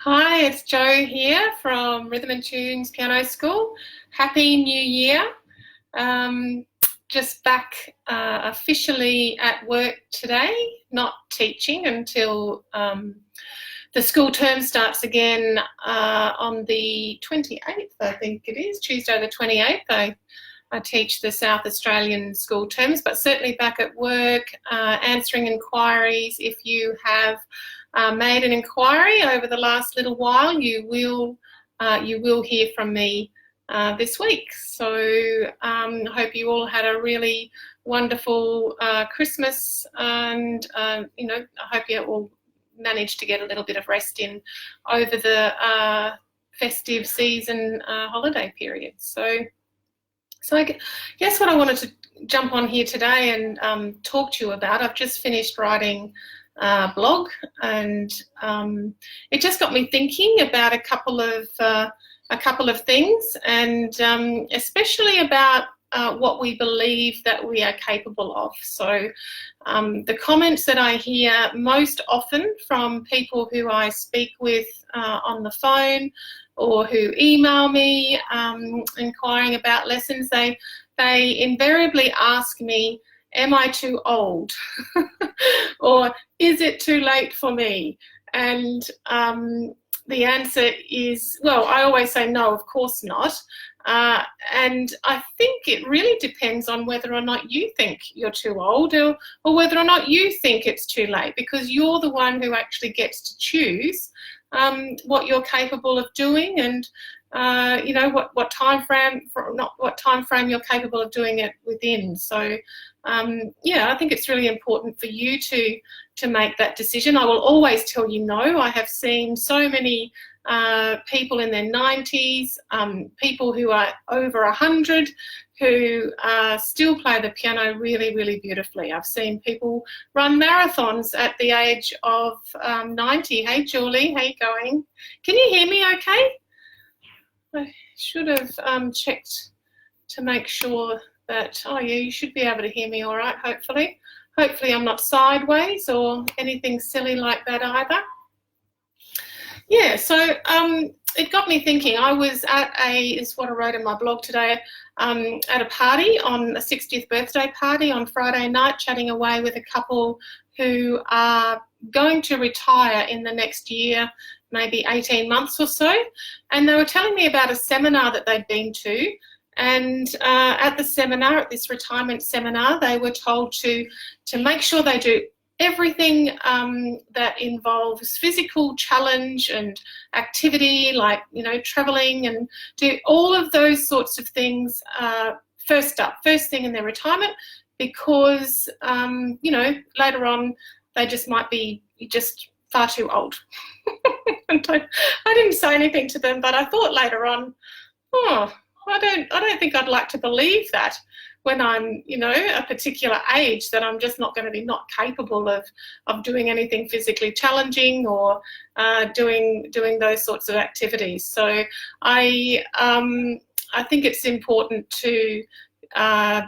Hi, it's Jo here from Rhythm and Tunes Piano School. Happy New Year. Um, just back officially at work today, not teaching until the school term starts again on the 28th, I think it is, Tuesday the 28th. I teach the South Australian school terms, but certainly back at work, answering inquiries. If you have made an inquiry over the last little while, you will hear from me this week. So I hope you all had a really wonderful Christmas, and I hope you all managed to get a little bit of rest in over the festive season holiday period. So I guess what I wanted to jump on here today and talk to you about, I've just finished writing a blog, and it just got me thinking about a couple of things, and especially about what we believe that we are capable of. So the comments that I hear most often from people who I speak with on the phone, or who email me inquiring about lessons, they invariably ask me, am I too old? Or is it too late for me? And the answer is, well, I always say no, of course not. And I think it really depends on whether or not you think you're too old, or whether or not you think it's too late, because you're the one who actually gets to choose what you're capable of doing, and what time frame you're capable of doing it within. So I think it's really important for you to make that decision. I will always tell you no. I have seen so many people in their 90s, people who are over 100, who still play the piano really, really beautifully. I've seen people run marathons at the age of 90. Hey, Julie, how you going? Can you hear me okay? I should have checked to make sure that, oh yeah, you should be able to hear me all right, hopefully. Hopefully I'm not sideways or anything silly like that either. Yeah, so it got me thinking. I was at is what I wrote in my blog today, at a party, on a 60th birthday party on Friday night, chatting away with a couple who are going to retire in the next year, maybe 18 months or so. And they were telling me about a seminar that they'd been to. And at the seminar, at this retirement seminar, they were told to make sure they do everything that involves physical challenge and activity, like, traveling, and do all of those sorts of things first thing in their retirement, because, later on they just might be just far too old. And I didn't say anything to them, but I thought later on, I don't think I'd like to believe that when I'm, a particular age, that I'm just not going to be not capable of doing anything physically challenging, or doing those sorts of activities. So I think it's important to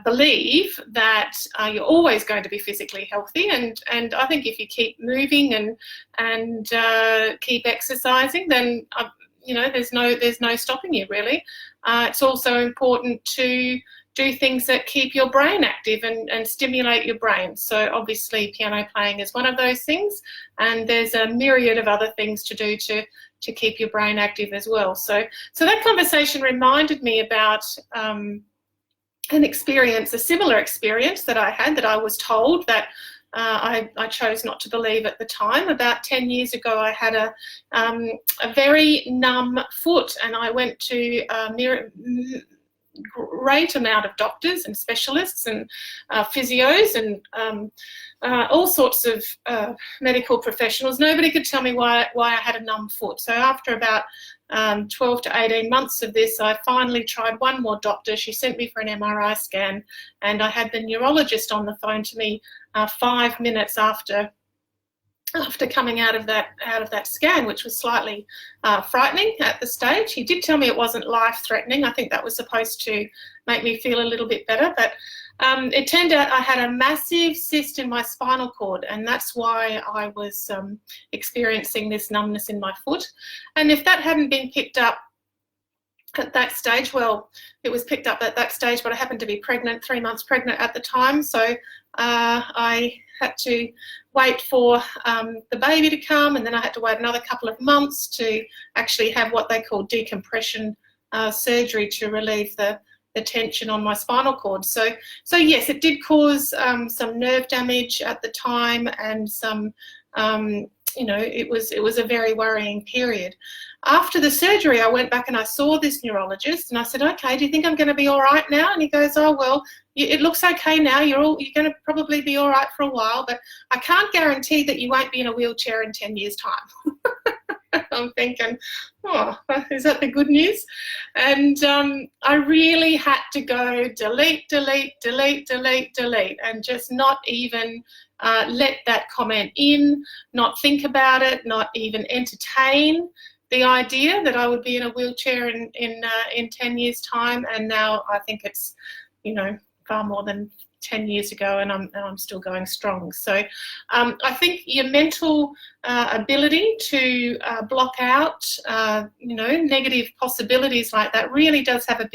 believe that you're always going to be physically healthy, and I think if you keep moving and keep exercising, then there's no stopping you, really. It's also important to do things that keep your brain active and stimulate your brain. So obviously piano playing is one of those things, and there's a myriad of other things to do to keep your brain active as well. So that conversation reminded me about a similar experience that I had, that I was told, that I chose not to believe at the time. About 10 years ago, I had a very numb foot, and I went to a great amount of doctors and specialists and physios and all sorts of medical professionals. Nobody could tell me why I had a numb foot. So after about 12 to 18 months of this, I finally tried one more doctor. She sent me for an MRI scan, and I had the neurologist on the phone to me 5 minutes after after coming out of that scan, which was slightly frightening at the stage. He did tell me it wasn't life-threatening. I think that was supposed to make me feel a little bit better, but it turned out I had a massive cyst in my spinal cord, and that's why I was experiencing this numbness in my foot. And if that hadn't been picked up at that stage, well, it was picked up at that stage, but I happened to be pregnant, 3 months pregnant at the time, so I had to wait for the baby to come, and then I had to wait another couple of months to actually have what they call decompression surgery to relieve the tension on my spinal cord. So yes, it did cause some nerve damage at the time, and some, it was a very worrying period. After the surgery, I went back and I saw this neurologist, and I said, okay, do you think I'm going to be all right now? And he goes, oh, well, it looks okay now. You're going to probably be all right for a while, but I can't guarantee that you won't be in a wheelchair in 10 years' time. I'm thinking, oh, is that the good news? And I really had to go delete, and just not even let that comment in, not think about it, not even entertain the idea that I would be in a wheelchair in 10 years' time. And now I think it's, far more than 10 years ago, and I'm still going strong. So I think your mental ability to block out, negative possibilities like that really does have a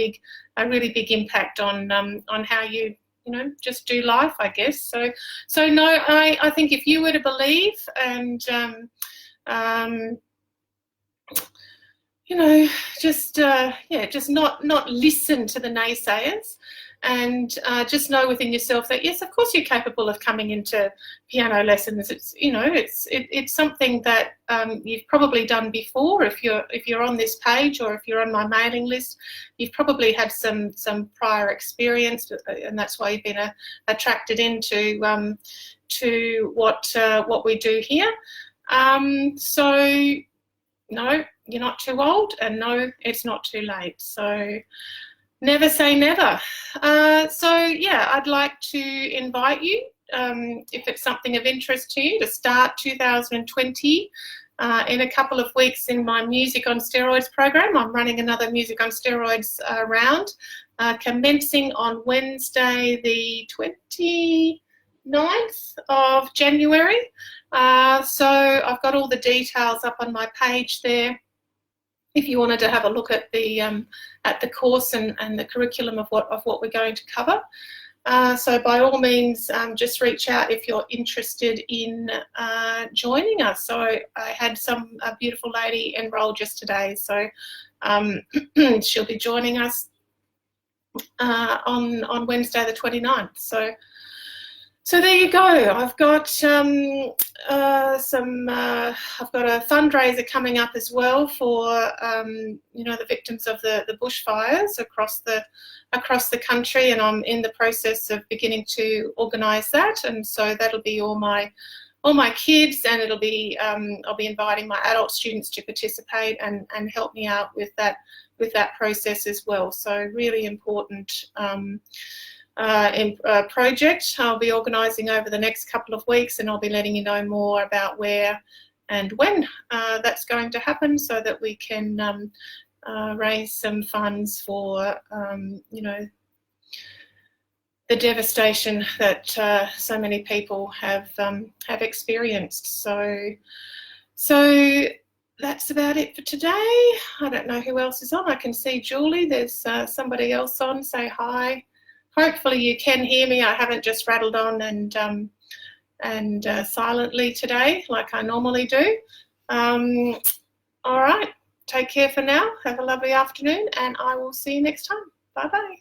really big impact on how you, just do life, I guess. So no, I think if you were to believe and, just not listen to the naysayers, and just know within yourself that yes, of course you're capable of coming into piano lessons. It's something that you've probably done before. If you're on this page, or if you're on my mailing list, you've probably had some prior experience, and that's why you've been attracted into to what we do here. So no, you're not too old, and no, it's not too late. So never say never. So yeah, I'd like to invite you, if it's something of interest to you, to start 2020 in a couple of weeks in my Music on Steroids program. I'm running another Music on Steroids round, commencing on Wednesday the 29th of January. So I've got all the details up on my page there, if you wanted to have a look at the course and the curriculum of what we're going to cover. So by all means, just reach out if you're interested in joining us. So I had a beautiful lady enroll just today, so she'll be joining us on Wednesday the 29th. So there you go. I've got I've got a fundraiser coming up as well for the victims of the bushfires across the country, and I'm in the process of beginning to organise that. And so that'll be all my kids, and it'll be I'll be inviting my adult students to participate and help me out with that process as well. So really important project I'll be organising over the next couple of weeks, and I'll be letting you know more about where and when that's going to happen, so that we can raise some funds for the devastation that so many people have experienced. So that's about it for today. I don't know who else is on. I can see Julie. There's somebody else on. Say hi. Hopefully you can hear me. I haven't just rattled on and silently today like I normally do. All right, take care for now. Have a lovely afternoon, and I will see you next time. Bye-bye.